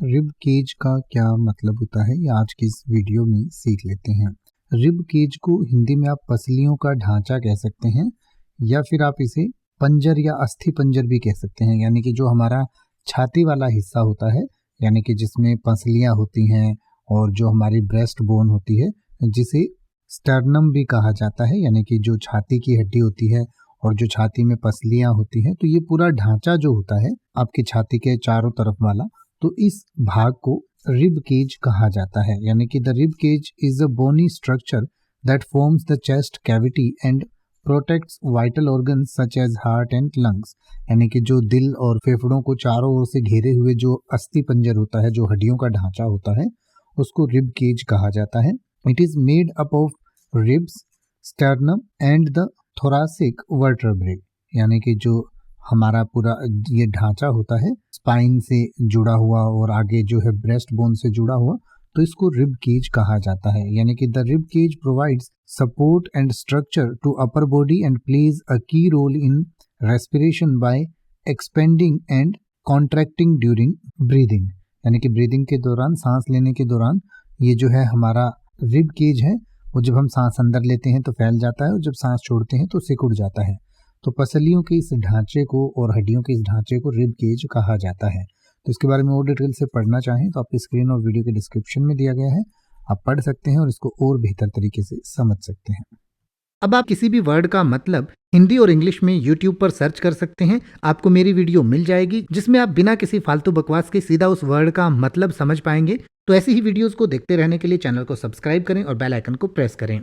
Rib cage का क्या मतलब होता है ये आज की इस वीडियो में सीख लेते हैं। रिब केज को हिंदी में आप पसलियों का ढांचा कह सकते हैं या फिर आप इसे पंजर या अस्थि पंजर भी कह सकते हैं। यानी कि जो हमारा छाती वाला हिस्सा होता है, यानी कि जिसमें पसलियां होती हैं और जो हमारी ब्रेस्ट बोन होती है जिसे स्टर्नम भी कहा जाता है, यानी कि जो छाती की हड्डी होती है और जो छाती में पसलियां होती हैं, तो ये पूरा ढांचा जो होता है आपकी छाती के चारों तरफ वाला, तो इस भाग को रिब केज कहा जाता है। यानी कि the rib cage is a bony structure that forms the chest cavity and protects vital organs such as heart and lungs. यानी कि जो दिल और फेफड़ों को चारों ओर से घेरे हुए जो अस्थि पंजर होता है, जो हड्डियों का ढांचा होता है, उसको रिब केज कहा जाता है। It is made up of ribs, sternum and the thoracic vertebrae. यानी कि जो हमारा पूरा ये ढांचा होता है स्पाइन से जुड़ा हुआ और आगे जो है ब्रेस्ट बोन से जुड़ा हुआ, तो इसको रिब केज कहा जाता है। यानी कि the rib cage provides support and structure to upper body and plays a key role in respiration by expanding and contracting during breathing. यानी कि ब्रीदिंग के दौरान, सांस लेने के दौरान, ये जो है हमारा रिब केज है वो जब हम सांस अंदर लेते हैं तो फैल जाता है और जब सांस छोड़ते हैं तो सिकुड़ जाता है। तो पसलियों के इस ढांचे को और हड्डियों के इस ढांचे को रिब केज कहा जाता है। तो इसके बारे में और डिटेल से पढ़ना चाहें तो आपकी स्क्रीन और वीडियो के डिस्क्रिप्शन में दिया गया है, आप पढ़ सकते हैं और इसको और बेहतर तरीके से समझ सकते हैं। अब आप किसी भी वर्ड का मतलब हिंदी और इंग्लिश में YouTube पर सर्च कर सकते हैं, आपको मेरी वीडियो मिल जाएगी जिसमें आप बिना किसी फालतू बकवास के सीधा उस वर्ड का मतलब समझ पाएंगे। तो ऐसी ही वीडियोस को देखते रहने के लिए चैनल को सब्सक्राइब करें और बेल आइकन को प्रेस करें।